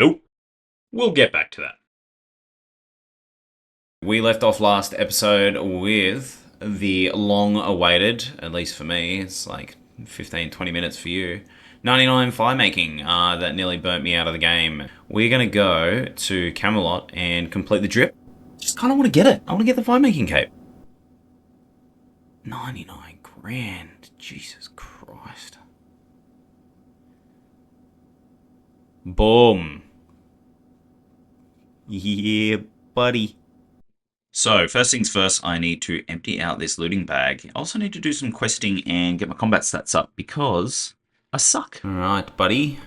Nope. We'll get back to that. We left off last episode with the long-awaited, at least for me, it's like 15, 20 minutes for you, 99 Firemaking that nearly burnt me out of the game. We're going to go to Camelot and complete the drip. Just kind of want to get it. I want to get the Firemaking cape. 99 grand. Jesus Christ. Boom. Yeah, buddy. So, first things first, I need to empty out this looting bag. I also need to do some questing and get my combat stats up because I suck. Alright, buddy.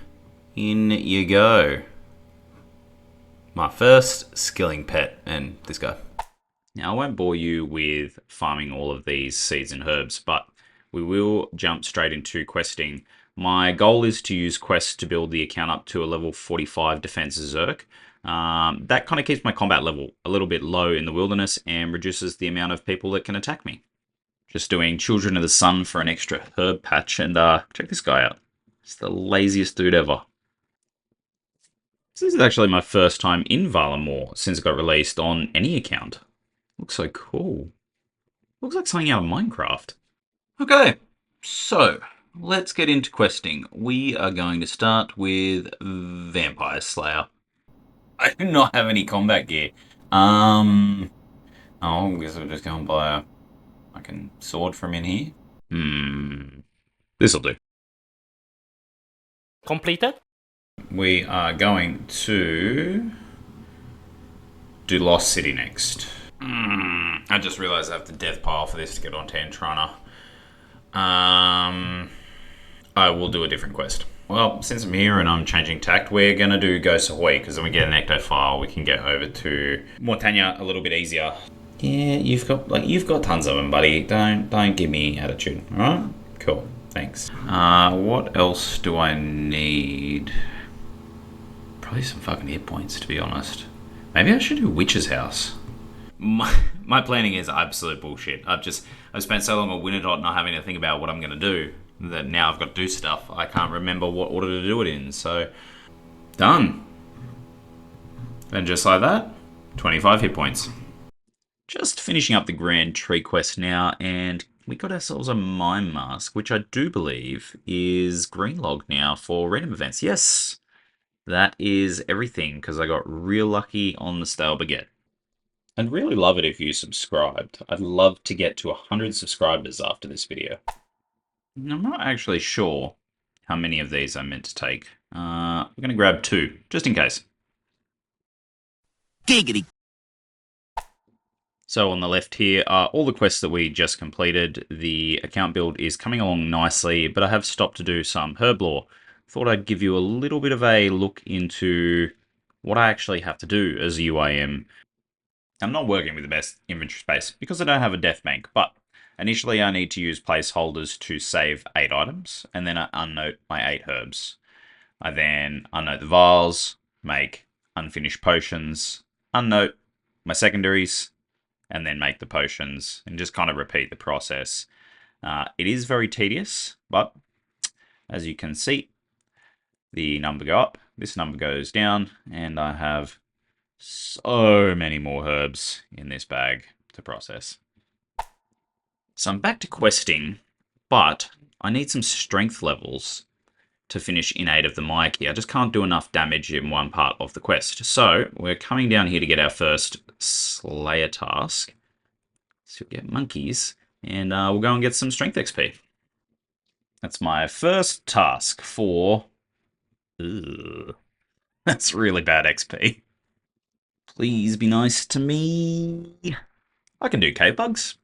In you go. My first skilling pet, and this guy. Now, I won't bore you with farming all of these seeds and herbs, but we will jump straight into questing. My goal is to use quests to build the account up to a level 45 defense Zerk. That kind of keeps my combat level a little bit low in the wilderness and reduces the amount of people that can attack me. Just doing Children of the Sun for an extra herb patch, and check this guy out. It's the laziest dude ever. This is actually my first time in Valamore since it got released on any account. Looks so cool. Looks like something out of Minecraft. Okay, so let's get into questing. We are going to start with Vampire Slayer. I do not have any combat gear. I guess I'll just go and buy a fucking sword from in here. This'll do. Completed? We are going to do Lost City next. I just realised I have the death pile for this to get onto Antrana. I will do a different quest. Well, since I'm here and I'm changing tact, we're going to do Ghost Ahoy, because then we get an ecto file, we can get over to Mortania a little bit easier. Yeah, you've got tons of them, buddy. Don't give me attitude, alright? Cool, thanks. What else do I need? Probably some fucking hit points, to be honest. Maybe I should do Witch's House. My planning is absolute bullshit. I've spent so long on Wintertodt not having to think about what I'm going to do that now I've got to do stuff. I can't remember what order to do it in, so done. Then just like that, 25 hit points. Just finishing up the Grand Tree quest now, and we got ourselves a Mime Mask, which I do believe is Greenlog now for random events. Yes, that is everything, because I got real lucky on the Stale Baguette. I'd really love it if you subscribed. I'd love to get to 100 subscribers after this video. I'm not actually sure how many of these I'm meant to take. I'm going to grab 2, just in case. Giggity. So on the left here are all the quests that we just completed. The account build is coming along nicely, but I have stopped to do some herb lore. Thought I'd give you a little bit of a look into what I actually have to do as a UIM. I'm not working with the best inventory space because I don't have a death bank, but initially I need to use placeholders to save 8 items, and then I unnote my 8 herbs. I then unnote the vials, make unfinished potions, unnote my secondaries, and then make the potions, and just kind of repeat the process. It is very tedious, but as you can see, the number go up, this number goes down, and I have so many more herbs in this bag to process. So I'm back to questing, but I need some strength levels to finish in 8 of the Myki. I just can't do enough damage in one part of the quest. So we're coming down here to get our first Slayer task. So we'll get monkeys, and we'll go and get some strength XP. That's my first task for... Ugh. That's really bad XP. Please be nice to me. I can do cave bugs.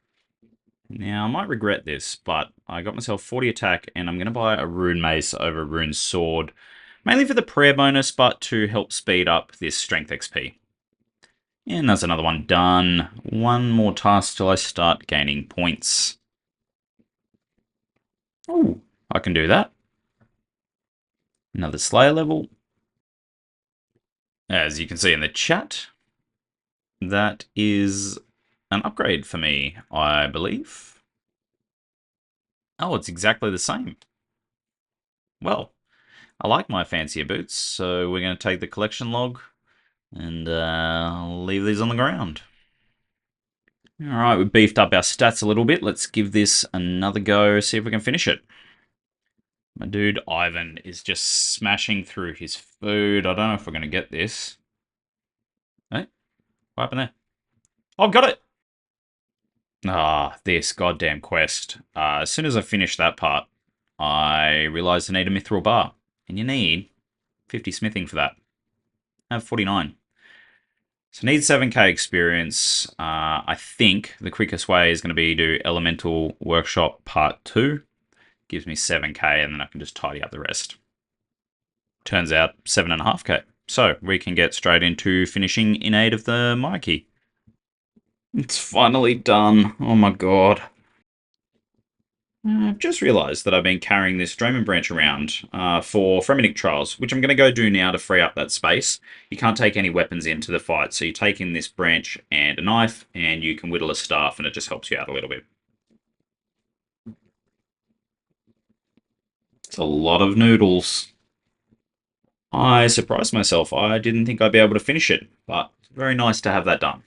Now, I might regret this, but I got myself 40 attack, and I'm going to buy a rune mace over a rune sword. Mainly for the prayer bonus, but to help speed up this strength XP. And that's another one done. One more task till I start gaining points. Oh, I can do that. Another Slayer level. As you can see in the chat, that is an upgrade for me, I believe. Oh, it's exactly the same. Well, I like my fancier boots, so we're going to take the collection log and leave these on the ground. Alright, we beefed up our stats a little bit. Let's give this another go, see if we can finish it. My dude Ivan is just smashing through his food. I don't know if we're going to get this. Hey, what happened there? Oh, got it! Ah, this goddamn quest. As soon as I finished that part, I realised I need a mithril bar. And you need 50 smithing for that. I have 49. So I need 7k experience. I think the quickest way is going to be to do Elemental Workshop Part 2. Gives me 7k and then I can just tidy up the rest. Turns out 7.5k. So we can get straight into finishing in aid of the Mikey. It's finally done. Oh my god. I've just realised that I've been carrying this Draymond branch around for Firemaking trials, which I'm going to go do now to free up that space. You can't take any weapons into the fight, so you take in this branch and a knife, and you can whittle a staff, and it just helps you out a little bit. It's a lot of noodles. I surprised myself. I didn't think I'd be able to finish it, but it's very nice to have that done.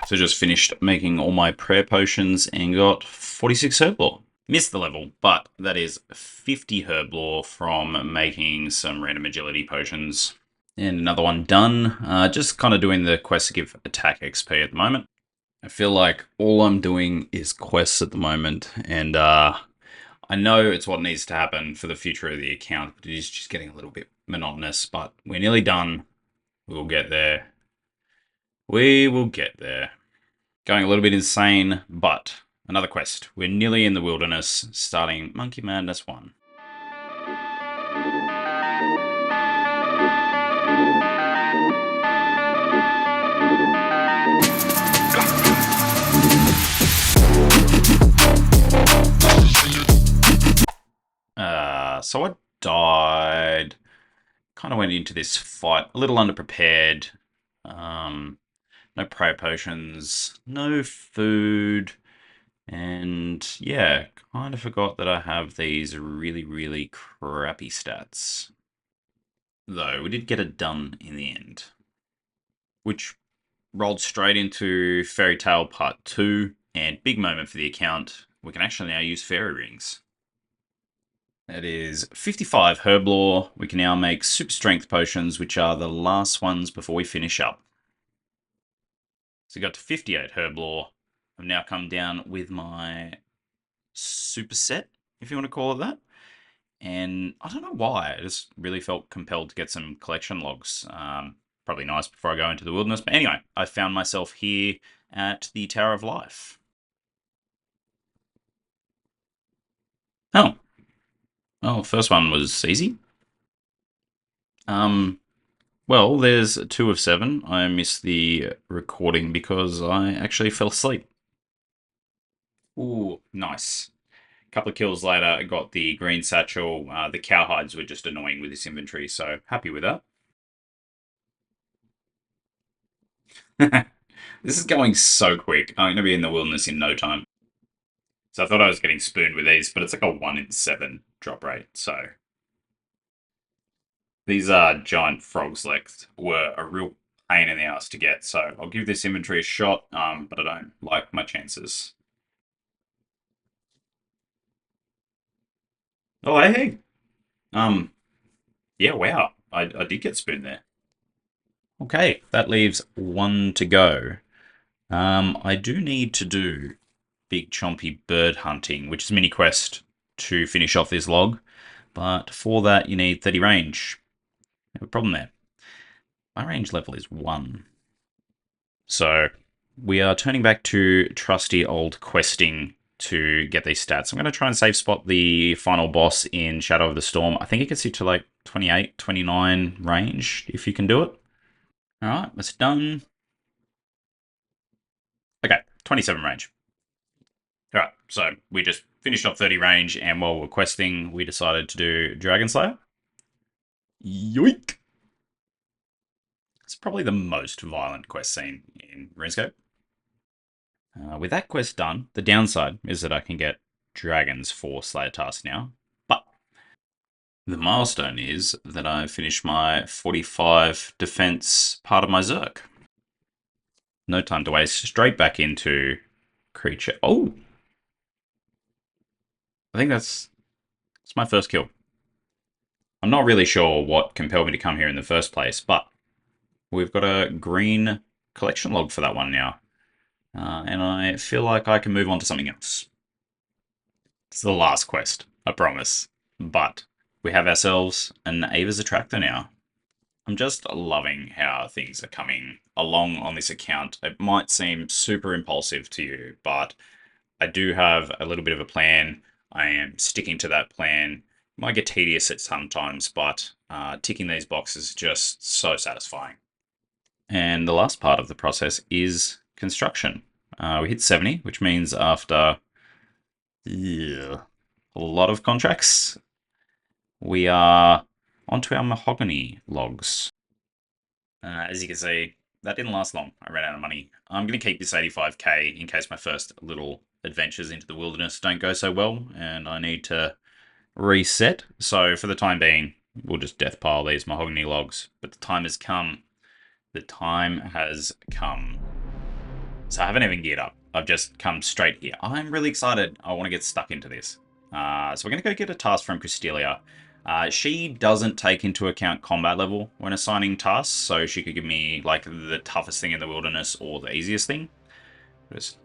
So just finished making all my prayer potions and got 46 herb lore. Missed the level, but that is 50 herb lore from making some random agility potions. And another one done. Just kind of doing the quest to give attack XP at the moment. I feel like all I'm doing is quests at the moment, and I know it's what needs to happen for the future of the account, but it is just getting a little bit monotonous, but we're nearly done. We'll get there. We will get there. Going a little bit insane, but another quest. We're nearly in the wilderness, starting Monkey Madness 1. So I died. Kind of went into this fight a little underprepared. No prayer potions, no food. And yeah, kind of forgot that I have these really, really crappy stats. Though, we did get it done in the end. Which rolled straight into Fairy Tale Part 2, and big moment for the account. We can actually now use fairy rings. That is 55 herb lore. We can now make super strength potions, which are the last ones before we finish up. So we got to 58 herb lore. I've now come down with my superset, if you want to call it that. And I don't know why, I just really felt compelled to get some collection logs. Probably nice before I go into the wilderness. But anyway, I found myself here at the Tower of Life. Oh. Well, first one was easy. Well, there's 2 of 7. I missed the recording because I actually fell asleep. Ooh, nice. Couple of kills later, I got the green satchel. The cowhides were just annoying with this inventory, so happy with that. This is going so quick. I'm going to be in the wilderness in no time. So I thought I was getting spooned with these, but it's like a 1 in 7 drop rate, so... These giant frogs legs were a real pain in the ass to get, so I'll give this inventory a shot, but I don't like my chances. Oh, hey. Yeah, wow. I did get spooned there. Okay, that leaves 1 to go. I do need to do big chompy bird hunting, which is a mini quest to finish off this log. But for that, you need 30 range. I have a problem there. My range level is 1. So we are turning back to trusty old questing to get these stats. I'm going to try and save spot the final boss in Shadow of the Storm. I think it gets you to like 28, 29 range if you can do it. All right, that's done. Okay, 27 range. All right, so we just finished off 30 range, and while we're questing, we decided to do Dragon Slayer. Yoink! It's probably the most violent quest scene in RuneScape. With that quest done, the downside is that I can get dragons for Slayer task now. But the milestone is that I finished my 45 defense part of my Zerk. No time to waste. Straight back into creature. Oh, I think that's my first kill. I'm not really sure what compelled me to come here in the first place, but we've got a green collection log for that one now. And I feel like I can move on to something else. It's the last quest, I promise. But we have ourselves an Ava's Attractor now. I'm just loving how things are coming along on this account. It might seem super impulsive to you, but I do have a little bit of a plan. I am sticking to that plan. It might get tedious at sometimes, but ticking these boxes is just so satisfying. And the last part of the process is construction. We hit 70, which means after a lot of contracts, we are onto our mahogany logs. As you can see, that didn't last long. I ran out of money. I'm going to keep this 85k in case my first little adventures into the wilderness don't go so well and I need to reset. So for the time being, we'll just death pile these mahogany logs. But the time has come. The time has come. So I haven't even geared up. I've just come straight here. I'm really excited. I want to get stuck into this. So we're going to go get a task from Christelia. She doesn't take into account combat level when assigning tasks, so she could give me like the toughest thing in the wilderness or the easiest thing. Just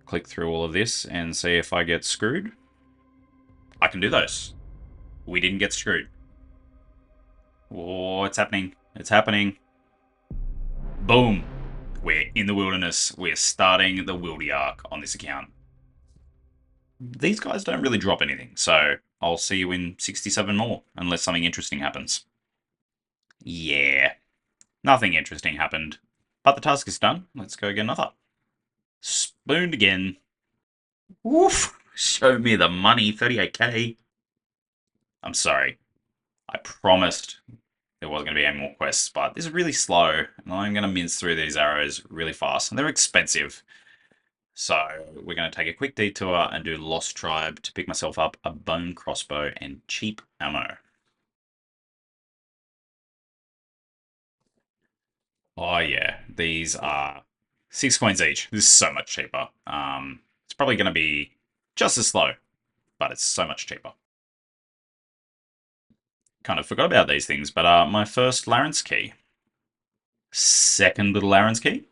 click through all of this and see if I get screwed. I can do those. We didn't get screwed. Oh, it's happening. It's happening. Boom. We're in the wilderness. We're starting the Wildy arc on this account. These guys don't really drop anything, so I'll see you in 67 more, unless something interesting happens. Yeah, nothing interesting happened. But the task is done. Let's go get another. Spooned again. Woof! Show me the money, 38k. I'm sorry. I promised there wasn't going to be any more quests, but this is really slow, and I'm going to mince through these arrows really fast, and they're expensive. So we're going to take a quick detour and do Lost Tribe to pick myself up a bone crossbow and cheap ammo. Oh yeah, these are 6 coins each. This is so much cheaper. It's probably going to be just as slow, but it's so much cheaper. Kind of forgot about these things, but my first Larence key. Second little Larence key.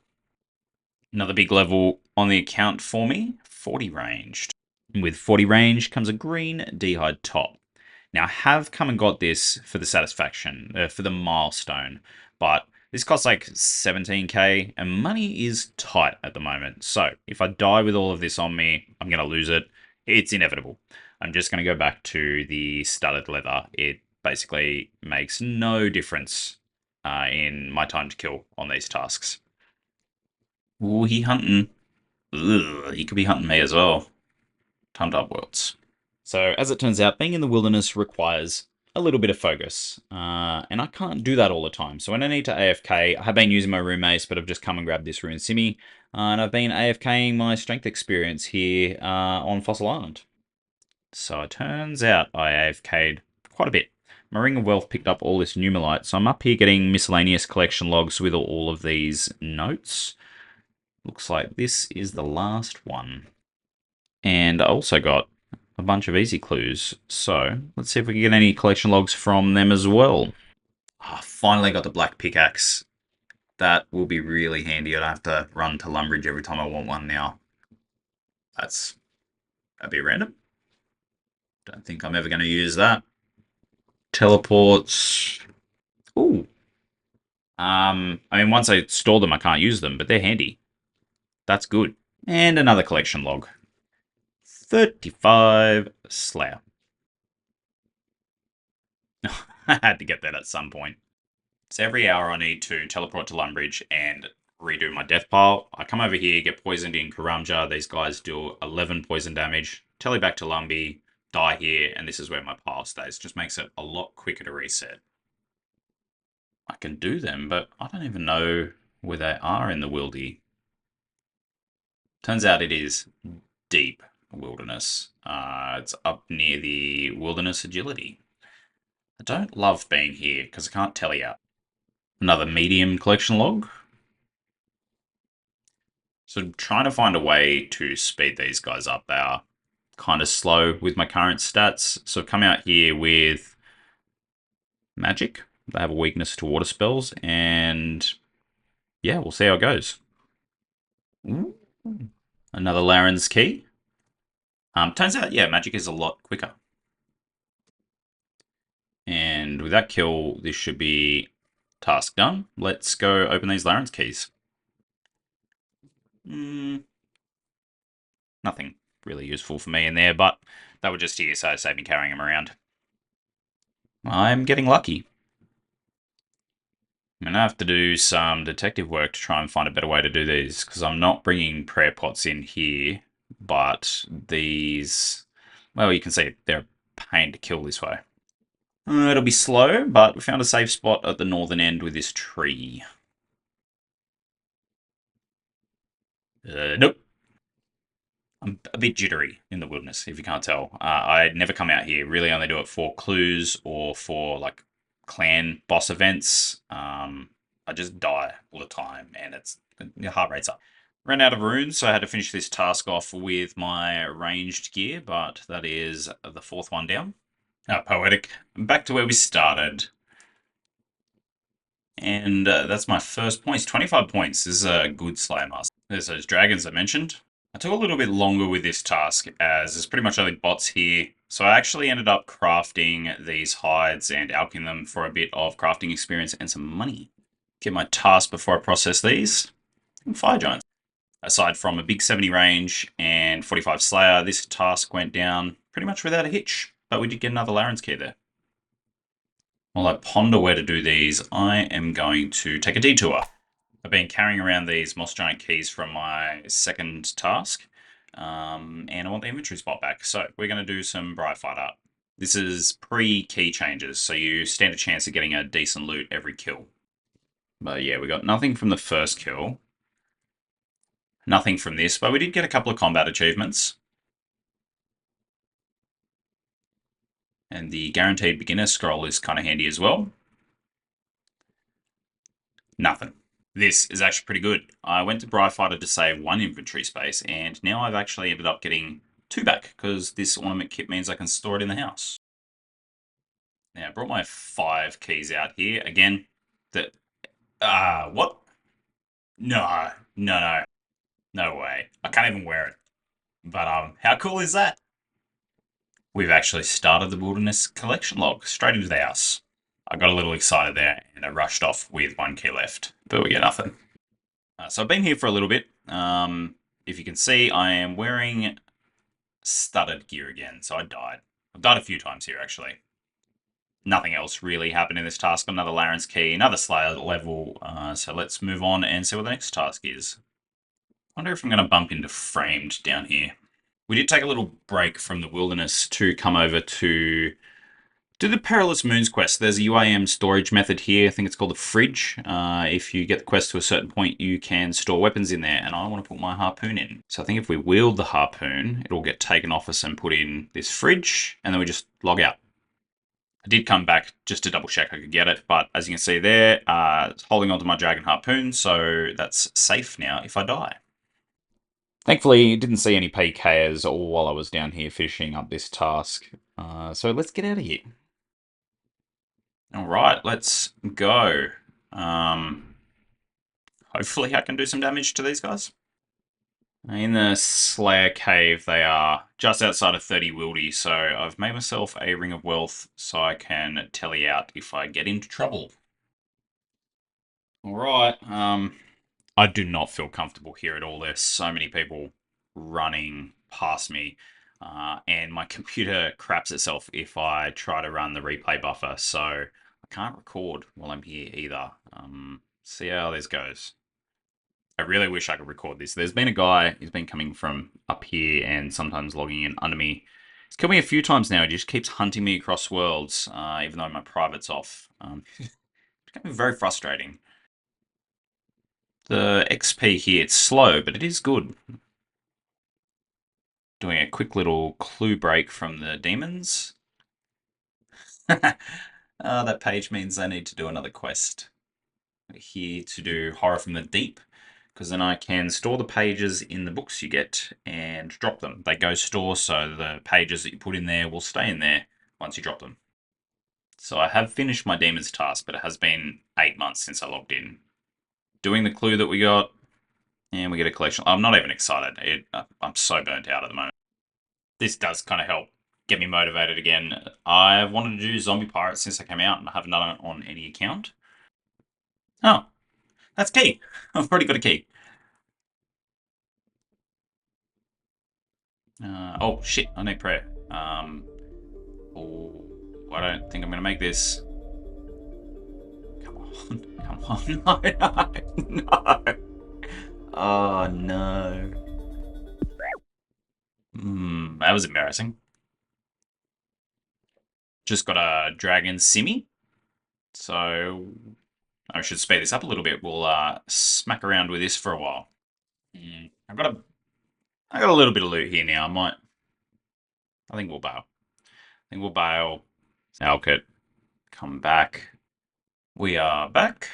Another big level on the account for me, 40 ranged. With 40 range comes a green d'hide top. Now, I have come and got this for the satisfaction, for the milestone, but this costs like 17k, and money is tight at the moment. So, if I die with all of this on me, I'm going to lose it. It's inevitable. I'm just going to go back to the studded leather. It basically makes no difference in my time to kill on these tasks. Ooh, he hunting. Ugh, he could be hunting me as well. Time to upworlds. So, as it turns out, being in the wilderness requires a little bit of focus, and I can't do that all the time. So when I need to AFK, I have been using my rune mace, but I've just come and grabbed this rune simmy, and I've been AFKing my strength experience here on Fossil Island. So it turns out I AFK'd quite a bit. My Ring of Wealth picked up all this numerite, so I'm up here getting miscellaneous collection logs with all of these notes. Looks like this is the last one. And I also got a bunch of easy clues. So let's see if we can get any collection logs from them as well. Finally got the black pickaxe. That will be really handy. I don't have to run to Lumbridge every time I want one now. That's a bit random. Don't think I'm ever going to use that. Teleports. Ooh. I mean, once I store them, I can't use them, but they're handy. That's good. And another collection log. 35 Slayer. I had to get that at some point. So every hour I need to teleport to Lumbridge and redo my death pile. I come over here, get poisoned in Karamja. These guys do 11 poison damage. Tele back to Lumby, die here, and this is where my pile stays. Just makes it a lot quicker to reset. I can do them, but I don't even know where they are in the wildy. Turns out it is deep. Wilderness. It's up near the Wilderness Agility. I don't love being here because I can't tell you. Another medium collection log. So trying to find a way to speed these guys up. They are kind of slow with my current stats. So I've come out here with magic. They have a weakness to water spells, and yeah, we'll see how it goes. Ooh. Another Laren's key. Turns out, yeah, magic is a lot quicker. And with that kill, this should be task done. Let's go open these Laren's keys. Nothing really useful for me in there, but they were just here, so save me carrying them around. I'm getting lucky. I'm gonna have to do some detective work to try and find a better way to do these, because I'm not bringing prayer pots in here, but these, well, you can see they're a pain to kill this way. It'll be slow, but we found a safe spot at the northern end with this tree. Nope. I'm a bit jittery in the wilderness, if you can't tell. I never come out here. Really only do it for clues or for like clan boss events. I just die all the time, and your heart rate's up. Ran out of runes, so I had to finish this task off with my ranged gear, but that is the fourth one down. Poetic. Back to where we started. And that's my first points. 25 points. This is a good Slayer Master. There's those dragons I mentioned. I took a little bit longer with this task as there's pretty much only bots here. So I actually ended up crafting these hides and alching them for a bit of crafting experience and some money. Get my task before I process these. And fire giants. Aside from a big 70 range and 45 Slayer, this task went down pretty much without a hitch. But we did get another Laren's key there. While I ponder where to do these, I am going to take a detour. I've been carrying around these Moss Giant keys from my second task, and I want the inventory spot back. So we're going to do some Bright Fight art. This is pre-key changes, so you stand a chance of getting a decent loot every kill. But yeah, we got nothing from the first kill. Nothing from this, but we did get a couple of combat achievements. And the guaranteed beginner scroll is kind of handy as well. Nothing. This is actually pretty good. I went to Fighter to save one inventory space, and now I've actually ended up getting two back, because this ornament kit means I can store it in the house. Now, I brought my 5 keys out here. Again, what? No, no, no. No way. I can't even wear it. But, how cool is that? We've actually started the Wilderness collection log straight into the house. I got a little excited there, and I rushed off with 1 key left, but we get nothing. So I've been here for a little bit. If you can see, I am wearing studded gear again, so I died. I've died a few times here, actually. Nothing else really happened in this task. Another Laren's key, another Slayer level. So let's move on and see what the next task is. I wonder if I'm going to bump into Framed down here. We did take a little break from the Wilderness to come over to do the Perilous Moons quest. There's a UIM storage method here. I think it's called the fridge. If you get the quest to a certain point, you can store weapons in there, and I want to put my harpoon in. So I think if we wield the harpoon, it'll get taken off us and put in this fridge, and then we just log out. I did come back just to double check I could get it, but as you can see there, it's holding onto my dragon harpoon, so that's safe now if I die. Thankfully, didn't see any PKs all while I was down here finishing up this task. So let's get out of here. All right, let's go. Hopefully I can do some damage to these guys. In the Slayer Cave, they are just outside of 30 wildy, so I've made myself a Ring of Wealth so I can tally out if I get into trouble. All right, I do not feel comfortable here at all. There's so many people running past me, and my computer craps itself if I try to run the replay buffer, so I can't record while I'm here either. See how this goes. I really wish I could record this. There's been a guy, he's been coming from up here and sometimes logging in under me. He's killed me a few times now. He just keeps hunting me across worlds, even though my private's off. It's becoming very frustrating. The XP here, it's slow, but it is good. Doing a quick little clue break from the demons. That page means I need to do another quest. We're here to do Horror from the Deep, because then I can store the pages in the books you get and drop them. They go store, so the pages that you put in there will stay in there once you drop them. So I have finished my demons task, but it has been 8 months since I logged in. Doing the clue that we got, and we get a collection. I'm not even excited. I'm so burnt out at the moment. This does kind of help get me motivated again. I've wanted to do Zombie Pirates since I came out, and I haven't done it on any account. Oh, that's key. I've already got a key. Oh shit! I need prayer. Oh, I don't think I'm gonna make this. Come on, come on! No, no, no! Oh no! That was embarrassing. Just got a dragon simmy, so I should speed this up a little bit. We'll smack around with this for a while. I got a little bit of loot here now. I think we'll bail. I think we'll bail. Alkit, come back. We are back.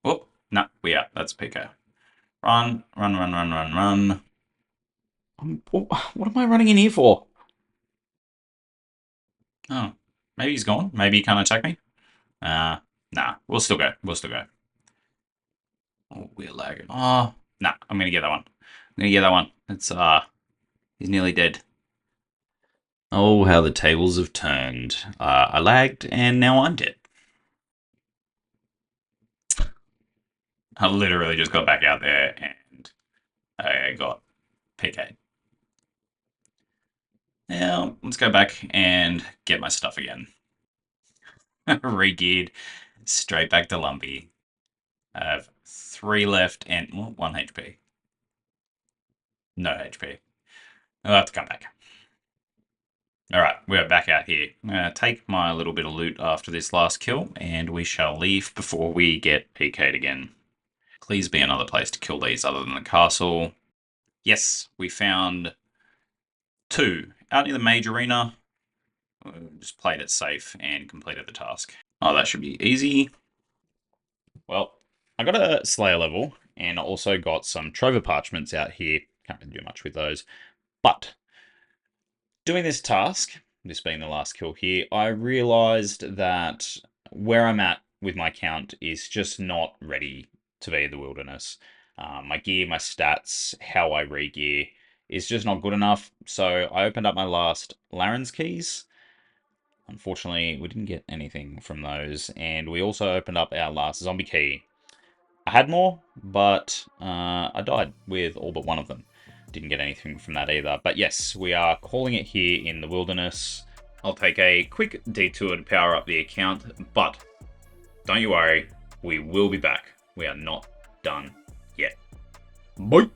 Whoop, no, we are. That's PK. Run, run, run, run, run, run. What am I running in here for? Oh, maybe he's gone. Maybe he can't attack me. Nah, we'll still go. We'll still go. Oh, we're lagging. Oh, nah, I'm gonna get that one. I'm gonna get that one. It's, he's nearly dead. Oh, how the tables have turned. I lagged, and now I'm dead. I literally just got back out there, and I got PK'd. Now, let's go back and get my stuff again. Re-geared, straight back to Lumpy. I have 3 left and 1 HP. No HP. I'll have to come back. Alright, we're back out here. I'm going to take my little bit of loot after this last kill, and we shall leave before we get PK'd again. Please be another place to kill these other than the castle. Yes, we found 2 out in the mage arena. Just played it safe and completed the task. Oh, that should be easy. Well, I got a Slayer level and also got some Trover parchments out here. Can't really do much with those. But doing this task, this being the last kill here, I realized that where I'm at with my count is just not ready to be the wilderness. My gear, my stats, how I re-gear is just not good enough. So I opened up my last Laren's keys. Unfortunately, we didn't get anything from those. And we also opened up our last zombie key. I had more, but I died with all but one of them. Didn't get anything from that either. But yes, we are calling it here in the wilderness. I'll take a quick detour to power up the account, but don't you worry, we will be back. We are not done yet. Bye!